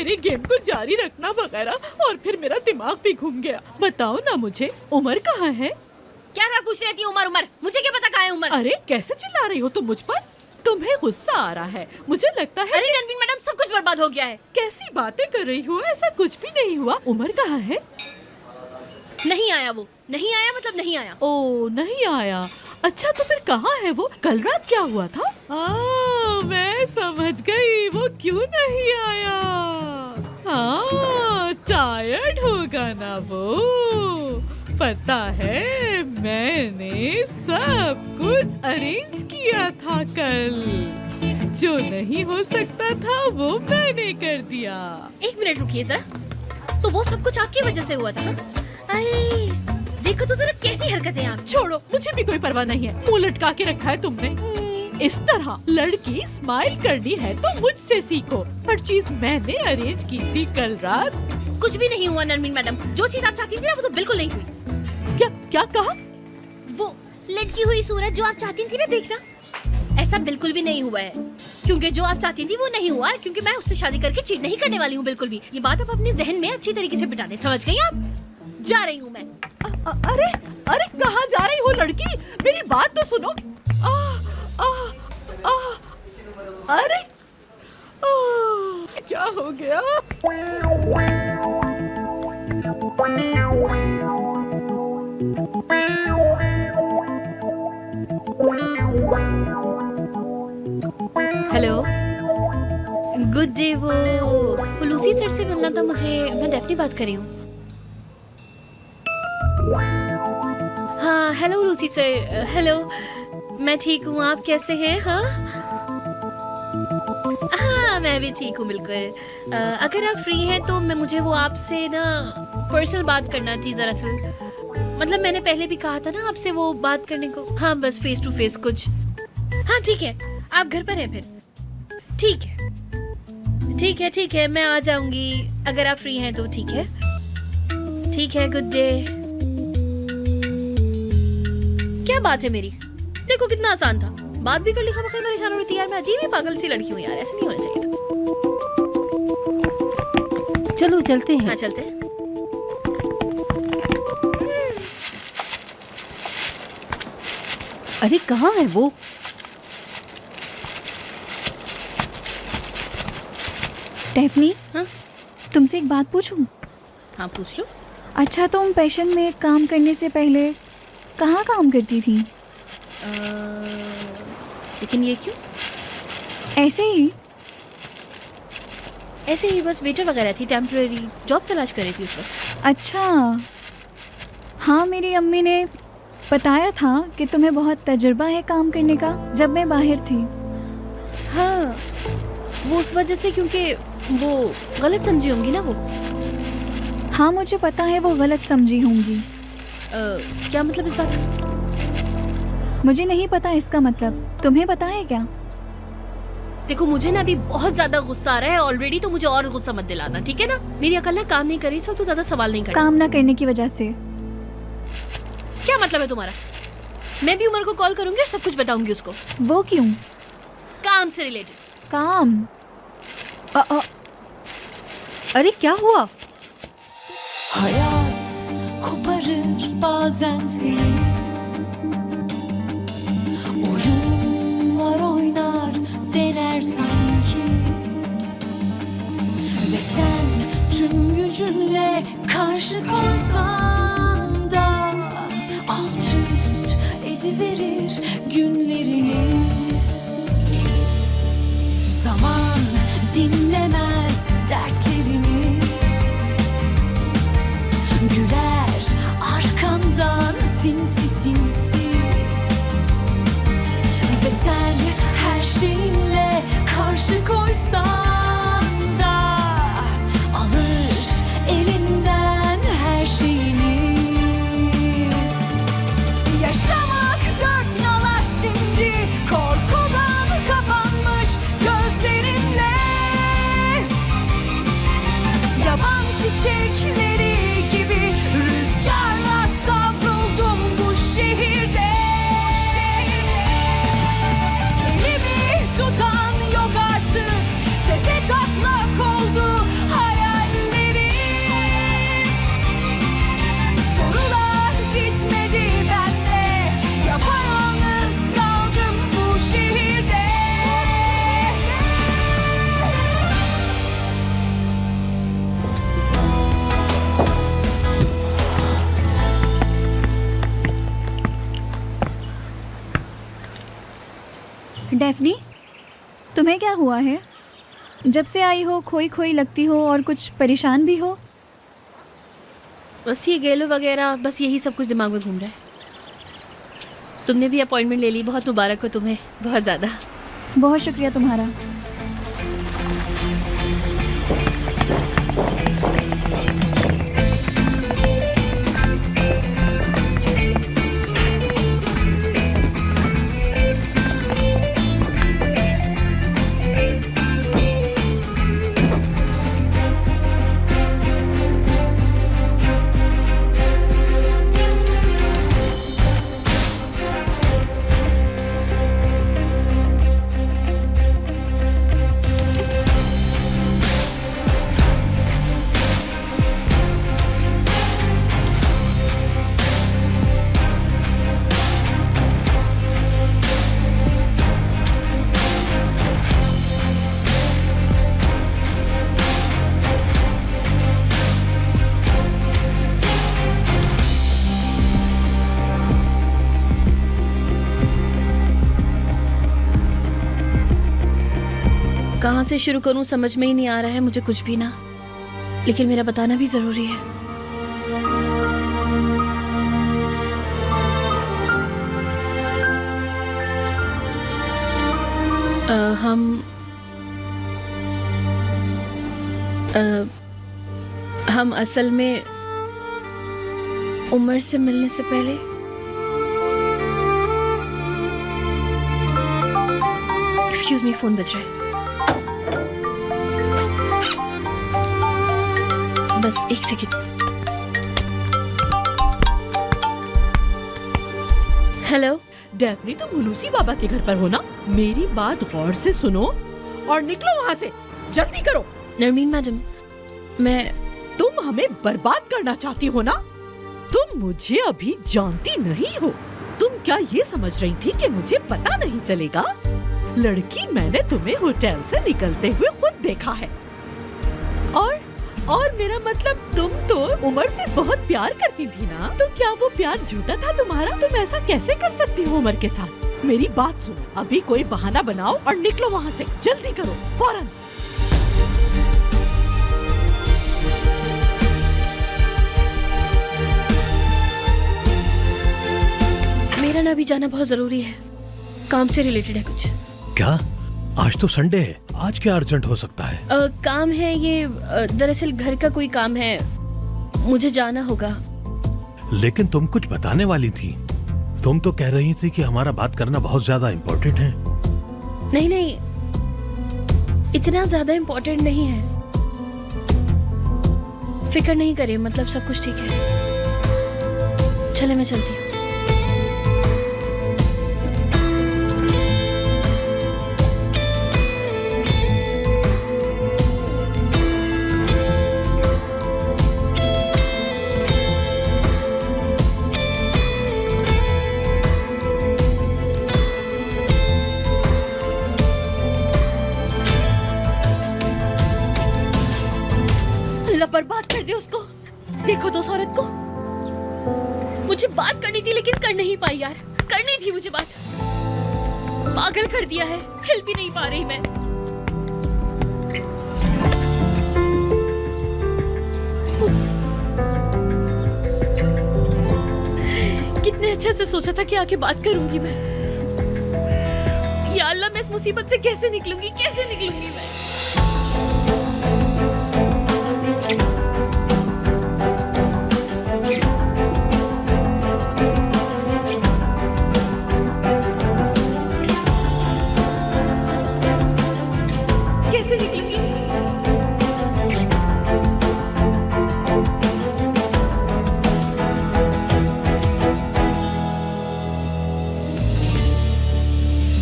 मेरे गेम को जारी रखना वगैरह, और फिर मेरा दिमाग भी घूम गया। बताओ ना मुझे, उमर कहाँ है? क्या पूछ रही थी? उमर उमर, मुझे क्या पता कहाँ है उमर? अरे कैसे चिल्ला रही हो तुम मुझ पर? तुम्हें गुस्सा आ रहा है, मुझे लगता है। अरे रणबीर मैडम, सब कुछ बर्बाद हो गया है। कैसी बातें कर रही हो? ऐसा कुछ भी नहीं हुआ। उमर कहाँ है? नहीं आया वो, नहीं आया मतलब नहीं आया। ओ नहीं आया। अच्छा तो फिर कहाँ है वो? कल रात क्या हुआ था? मैं समझ गई वो क्यों नहीं आया। टायर्ड होगा ना वो। पता है मैंने सब कुछ अरेंज किया था कल। जो नहीं हो सकता था वो मैंने कर दिया। 1 मिनट रुकिए जरा। तो वो सब कुछ आपकी वजह से हुआ था? अरे देखो तो जरा कैसी हरकतें हैं आप। छोड़ो, मुझे भी कोई परवाह नहीं है। मुंह लटका के रखा है तुमने। इस तरह लड़की स्माइल करनी है तो मुझसे सीखो। हर चीज मैंने अरेंज की थी कल रात। कुछ भी नहीं हुआ नरमीन मैडम। जो चीज आप चाहती थी ना वो तो बिल्कुल नहीं हुई। क्या क्या कहा? वो लटकी हुई सूरज जो आप चाहती थी ना देखना, ऐसा बिल्कुल भी नहीं हुआ है। क्योंकि जो आप चाहती थी वो नहीं हुआ, क्योंकि मैं उससे शादी करके चीट नहीं करने वाली हूँ बिल्कुल भी। ये बात आप अपने जहन में अच्छी तरीके से बिठा लें। समझ गई आप? जा रही हूँ मैं। अरे अरे कहाँ जा रही हो लड़की? मेरी बात तो सुनो। अरे क्या हो गया? Hello, good day. वो लूसी सर से मिलना था मुझे। मैं डेफनी बात कर रही हूँ। हाँ हेलो लूसी सर। हेलो, मैं ठीक हूँ, आप कैसे हैं? हाँ मैं भी ठीक हूँ बिल्कुल। अगर आप फ्री हैं तो मुझे वो आपसे ना पर्सनल बात करना थी दरअसल। मतलब मैंने पहले भी कहा था ना आपसे वो बात करने को। हाँ बस फेस टू फेस कुछ। हाँ ठीक है, आप घर पर हैं फिर? ठीक है ठीक है ठीक है, मैं आ जाऊंगी अगर आप फ्री हैं तो। ठीक है ठीक है, गुड डे। क्या बात है मेरी? देखो कितना आसान था, बात भी कर ली। खामखा परेशान हो रही थी यार। मैं अजीब ही पागल सी लड़की हूँ यार, ऐसा नहीं होना चाहिए था। चलो चलते हैं। हाँ चलते हैं। अरे कहाँ है वो? डेफनी, हाँ तुमसे एक बात पूछूं? हाँ पूछ लो। अच्छा, तुम पैशन में काम करने से पहले कहाँ काम करती थी? लेकिन ये क्यों? ऐसे ही बस वेटर वगैरह थी, टेम्परेरी जॉब तलाश कर रही थी उस वक्त। अच्छा हाँ, मेरी अम्मी ने बताया था कि तुम्हें बहुत तजुर्बा है काम करने का जब मैं बाहर थी। हाँ वो उस वजह से, क्योंकि वो गलत समझी होंगी ना वो। हाँ मुझे पता है वो गलत समझी होंगी। क्या मतलब इस बात का? मुझे नहीं पता इसका मतलब, तुम्हें पता है क्या? देखो मुझे ना अभी बहुत ज्यादा गुस्सा आ रहा है ऑलरेडी, तो मुझे और गुस्सा मत दिलाना, ठीक है ना? मेरी अकल ना काम नहीं कर रही इस वक्त, तो ज्यादा सवाल नहीं करना। काम ना करने की वजह से? क्या मतलब है तुम्हारा? मैं भी उमर को कॉल करूंगी और सब कुछ बताऊंगी उसको। वो क्यों? काम से रिलेटेड। काम? अरे क्या हुआ? Hayat koparır bazen seni, oyunlar oynar dener sanki, ve sen tüm gücünle karşı koysan da alt üst ediverir günlerini. Zaman dinlemez dertlerini, güler arkandan sinsi sinsi, ve sen her şeyinle karşı koysan da alır elinden her şeyini. Yaşamak dört nala şimdi, korkudan kapanmış gözlerinle. Yaban çiçekleri gibi rüzgarla savruldum bu şehirde. Elimi tutan yok artık, tepe taklak oldu Daphne, तुम्हें क्या हुआ है? जब से आई हो खोई खोई लगती हो और कुछ परेशान भी हो। बस ये गेलो वगैरह, बस यही सब कुछ दिमाग में घूम रहा है। तुमने भी अपॉइंटमेंट ले ली, बहुत मुबारक हो तुम्हें, बहुत ज़्यादा। बहुत शुक्रिया तुम्हारा। कहाँ से शुरू करूँ समझ में ही नहीं आ रहा है मुझे कुछ भी ना, लेकिन मेरा बताना भी ज़रूरी है। हम असल में उमर से मिलने से पहले एक्सक्यूज मी, फोन बज रहा है। बस एक सेकंड। हेलो डेफनी, तुम मुलूसी बाबा के घर पर हो ना? मेरी बात गौर से सुनो और निकलो वहाँ से, जल्दी करो। नरमीन मैडम, तुम हमें बर्बाद करना चाहती हो ना? तुम मुझे अभी जानती नहीं हो। तुम क्या ये समझ रही थी कि मुझे पता नहीं चलेगा? लड़की, मैंने तुम्हें होटल से निकलते हुए खुद देखा है। और मेरा मतलब, तुम तो उमर से बहुत प्यार करती थी ना? तो क्या वो प्यार झूठा था तुम्हारा? तुम ऐसा कैसे कर सकती हो उमर के साथ? मेरी बात सुनो, अभी कोई बहाना बनाओ और निकलो वहाँ से, जल्दी करो, फौरन। मेरा ना भी जाना बहुत जरूरी है, काम से रिलेटेड है कुछ। क्या? आज तो संडे है, आज क्या अर्जेंट हो सकता है? काम है ये, दरअसल घर का कोई काम है, मुझे जाना होगा। लेकिन तुम कुछ बताने वाली थी। तुम तो कह रही थी कि हमारा बात करना बहुत ज्यादा इम्पोर्टेंट है। नहीं, इतना ज्यादा इम्पोर्टेंट नहीं है, फिक्र नहीं करिए, मतलब सब कुछ ठीक है। चले, मैं चलती हूँ। बर्बाद कर दे उसको। देखो तो उस औरत को, मुझे बात करनी थी लेकिन कर नहीं पाई यार, करनी थी मुझे बात। पागल कर दिया है, हिल भी नहीं पा रही मैं। कितने अच्छे से सोचा था कि आके बात करूंगी मैं। या अल्लाह, मैं इस मुसीबत से कैसे निकलूंगी मैं?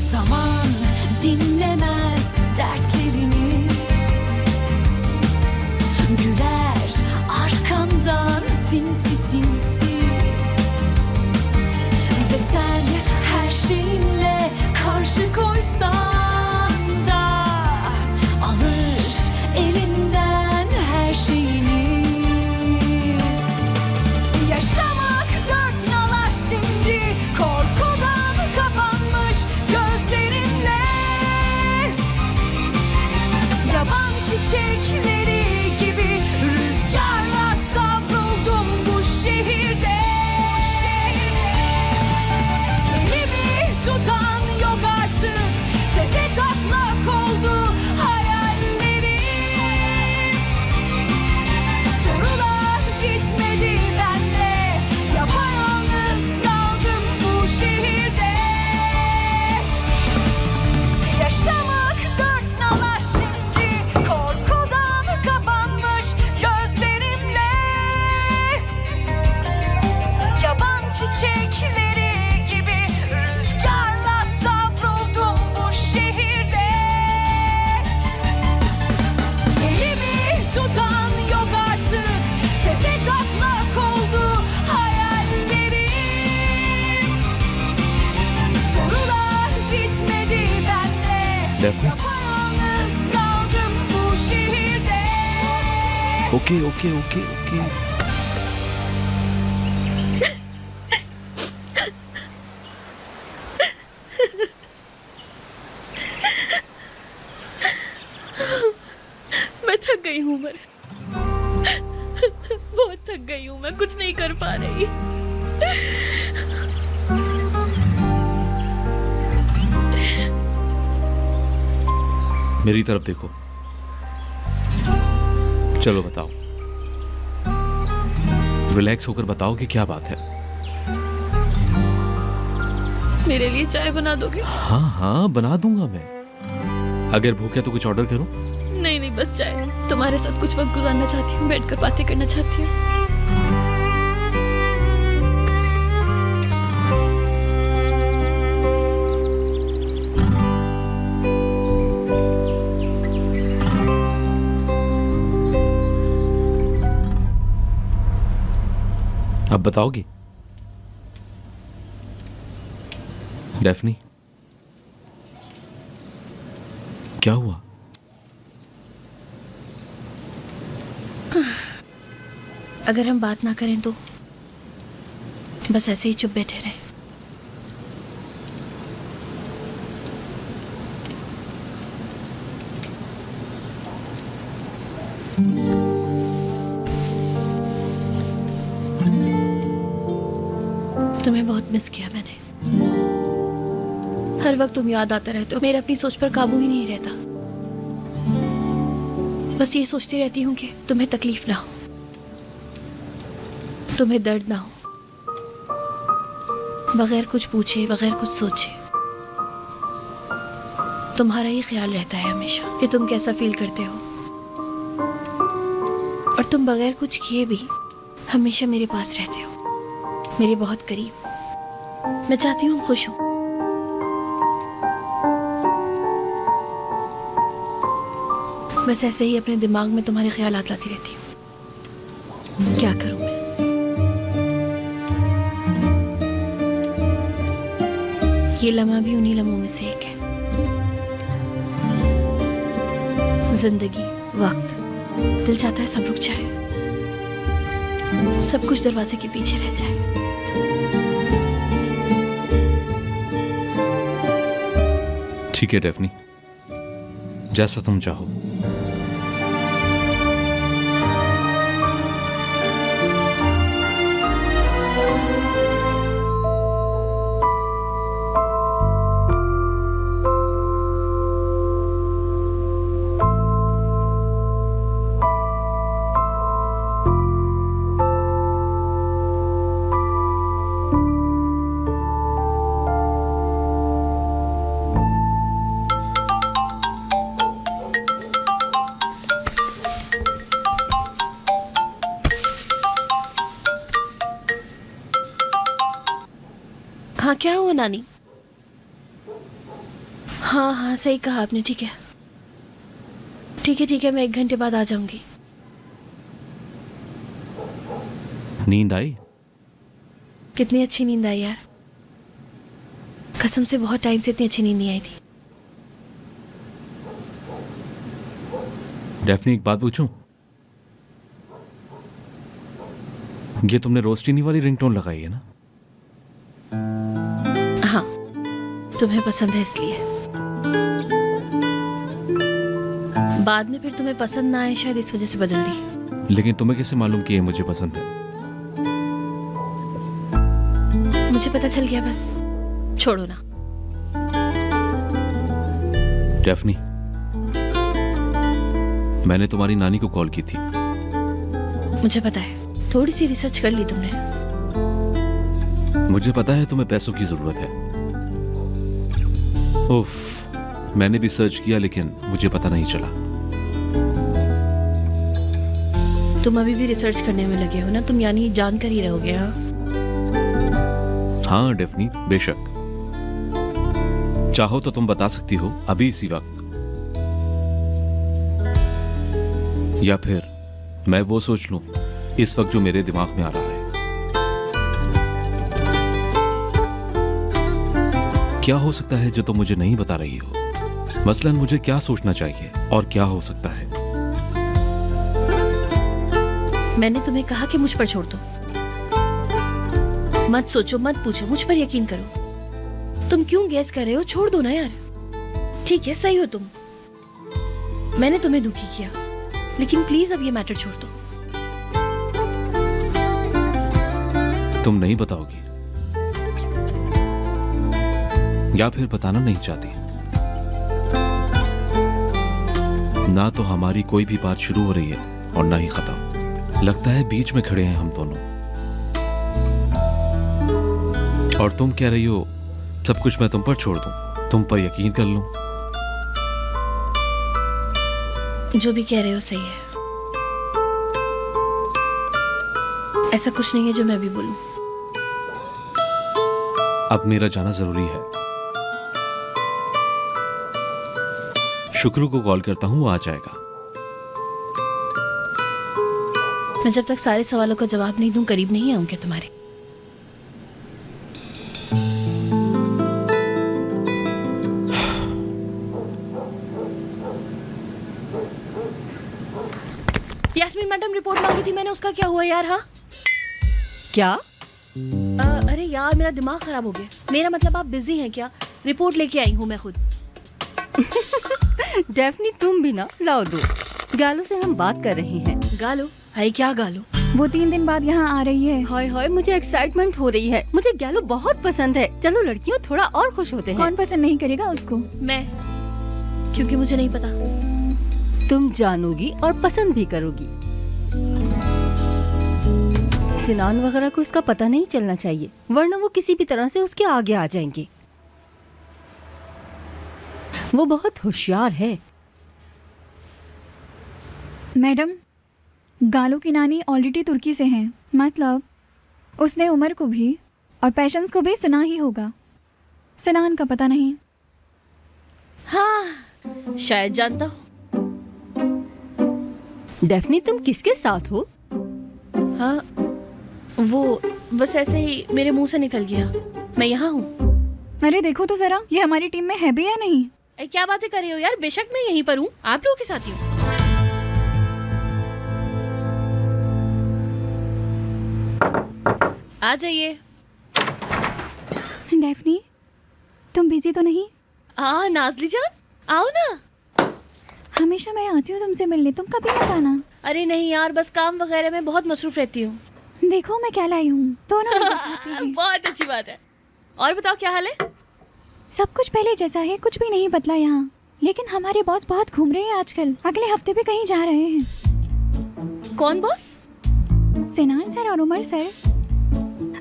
Zaman dinlemez dertlerini, okay okay okay okay. मैं थक गई हूँ, मैं बहुत थक गई हूँ, मैं कुछ नहीं कर पा रही। मेरी तरफ देखो, चलो बताओ, रिलैक्स होकर बताओ कि क्या बात है। मेरे लिए चाय बना दोगे? हाँ हाँ बना दूंगा मैं। अगर भूख है तो कुछ ऑर्डर करूं? नहीं नहीं, बस चाय। तुम्हारे साथ कुछ वक्त गुजारना चाहती हूँ, बैठकर बातें करना चाहती हूँ। अब बताओगी? डेफनी, क्या हुआ? अगर हम बात ना करें तो बस ऐसे ही चुप बैठे रहे। तुम्हें बहुत मिस किया मैंने। हर वक्त तुम याद आते रहते हो, मेरे अपनी सोच पर काबू ही नहीं रहता। बस ये सोचती रहती हूँ कि तुम्हें तकलीफ ना हो, तुम्हें दर्द ना हो, बगैर कुछ पूछे, बगैर कुछ सोचे। तुम्हारा ही ख्याल रहता है हमेशा कि तुम कैसा फील करते हो, और तुम बगैर कुछ किए भी हमेशा मेरे पास रहते हो, मेरे बहुत करीब। मैं चाहती हूँ खुश हूँ। बस ऐसे ही अपने दिमाग में तुम्हारे ख्यालात लाती रहती हूँ। क्या करूँ मैं? ये लम्हा भी उन्हीं लम्हों में से एक है। जिंदगी, वक्त, दिल चाहता है सब रुक जाए, सब कुछ दरवाजे के पीछे रह जाए। ठीक है डेफनी, जैसा तुम चाहो। हाँ, क्या हुआ नानी? हाँ हाँ, सही कहा आपने। ठीक है ठीक है ठीक है, मैं 1 घंटे बाद आ जाऊंगी। नींद आई? कितनी अच्छी नींद आई यार, कसम से बहुत टाइम से इतनी अच्छी नींद नहीं आई थी। डेफनी, एक बात पूछूं? ये तुमने रोस्टिनी वाली रिंगटोन लगाई है ना? हाँ, तुम्हें पसंद है इसलिए। बाद में फिर तुम्हें पसंद ना आए, शायद इस वजह से बदल दी। लेकिन तुम्हें कैसे मालूम कि ये मुझे पसंद है? मुझे पता चल गया, बस छोड़ो ना। डेफनी, मैंने तुम्हारी नानी को कॉल की थी। मुझे पता है, थोड़ी सी रिसर्च कर ली तुमने। मुझे पता है तुम्हें पैसों की जरूरत है। उफ, मैंने भी सर्च किया लेकिन मुझे पता नहीं चला। तुम अभी भी रिसर्च करने में लगे हो ना? तुम यानी जानकर ही रहोगे? हाँ हाँ डेफनी, बेशक। चाहो तो तुम बता सकती हो अभी इसी वक्त, या फिर मैं वो सोच लूं इस वक्त जो मेरे दिमाग में आ रहा है। क्या हो सकता है जो तुम मुझे नहीं बता रही हो? मसलन मुझे क्या सोचना चाहिए और क्या हो सकता है? मैंने तुम्हें कहा कि मुझ पर छोड़ दो। मत सोचो, मत पूछो, मुझ पर यकीन करो। तुम क्यों गैस कर रहे हो? छोड़ दो ना यार। ठीक है, सही हो तुम, मैंने तुम्हें दुखी किया, लेकिन प्लीज अब ये मैटर छोड़ दो। तुम नहीं बताओगी या फिर बताना नहीं चाहती? ना तो हमारी कोई भी बात शुरू हो रही है और ना ही खत्म। लगता है बीच में खड़े हैं हम दोनों। और तुम कह रही हो सब कुछ मैं तुम पर छोड़ दूं, तुम पर यकीन कर लूं। जो भी कह रहे हो सही है। ऐसा कुछ नहीं है जो मैं भी बोलूं। अब मेरा जाना जरूरी है। शुक्र को कॉल करता हूं, वो आ जाएगा। मैं जब तक सारे सवालों का जवाब नहीं दूं करीब नहीं आऊंगी तुम्हारे। यास्मीन मैडम रिपोर्ट मांगी थी मैंने, उसका क्या हुआ यार? हाँ क्या? अरे यार मेरा दिमाग खराब हो गया। मेरा मतलब आप बिजी हैं क्या? रिपोर्ट लेके आई हूँ मैं खुद। डेफनी तुम भी ना लाओ दो। गालो से हम बात कर रहे हैं। गालो? हाय क्या गालो? वो 3 दिन बाद यहाँ आ रही है। हाय हाय मुझे एक्साइटमेंट हो रही है। मुझे गैलो बहुत पसंद है। चलो लड़कियों थोड़ा और खुश होते हैं। कौन पसंद नहीं करेगा उसको? मैं, क्योंकि मुझे नहीं पता। तुम जानोगी और पसंद भी करोगी। सिनान वगैरह को इसका पता नहीं चलना चाहिए, वरना वो किसी भी तरह से उसके आगे आ जाएंगे। वो बहुत होशियार है। मैडम, गालो की नानी ऑलरेडी तुर्की से हैं। मतलब उसने उमर को भी और पैशंस को भी सुना ही होगा। सिनान का पता नहीं। हाँ शायद जानता हो। डेफनी तुम किसके साथ हो? हाँ वो बस ऐसे ही मेरे मुंह से निकल गया। मैं यहाँ हूँ। अरे देखो तो जरा, ये हमारी टीम में है भी या नहीं? क्या बातें कर रही हो यार? बेशक मैं यहीं पर हूँ, आप लोगों के साथ ही हूँ। आ जाइए। डेफनी, तुम बिजी तो नहीं? नाज़ली जान आओ ना। हमेशा मैं आती हूँ तुमसे मिलने, तुम कभी मत आना। अरे नहीं यार, बस काम वगैरह में बहुत मसरूफ रहती हूँ। देखो मैं क्या लाई हूँ तो ना। बहुत अच्छी बात है। और बताओ क्या हाल है? सब कुछ पहले जैसा है, कुछ भी नहीं बदला यहाँ। लेकिन हमारे बॉस बहुत घूम रहे हैं आजकल। अगले हफ्ते भी कहीं जा रहे हैं। कौन बॉस? सिनान सर और उमर सर।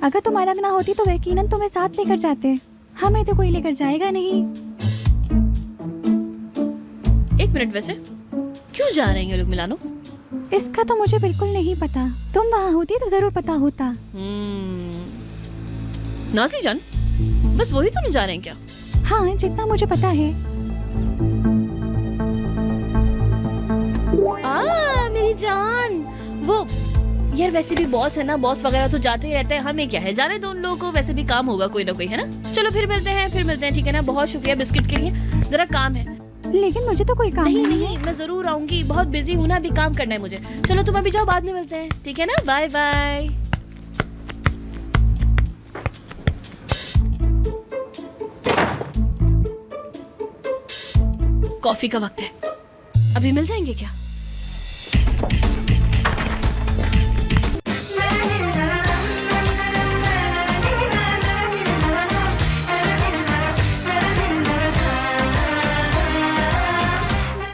अगर तुम अलग ना होती तो यकीनन तुम्हें साथ लेकर जाते। हमें तो कोई लेकर जाएगा नहीं। एक मिनट, वैसे क्यों जा रहे हैं ये लोग मिलानो? इसका तो मुझे बिल्कुल नहीं पता। तुम वहाँ होती तो जरूर पता होता। नाज़ली जान, बस वही तो नहीं जा रहे हैं क्या? हाँ, जितना मुझे पता है। मेरी जान, वो यार वैसे भी बॉस है ना, बॉस वगैरह तो जाते ही रहते हैं। हमें क्या है, जाने दो उन लोगों को। वैसे भी काम होगा कोई ना कोई, है ना? चलो फिर मिलते हैं, ठीक है ना? बहुत शुक्रिया बिस्किट के लिए। जरा काम है। लेकिन मुझे तो कोई काम नहीं है। मैं जरूर आऊंगी, बहुत बिजी हूँ ना, अभी काम करना है मुझे। चलो तुम अभी जाओ, बाद में मिलते हैं, ठीक है ना? Bye bye. कॉफी का वक्त है, अभी मिल जाएंगे क्या?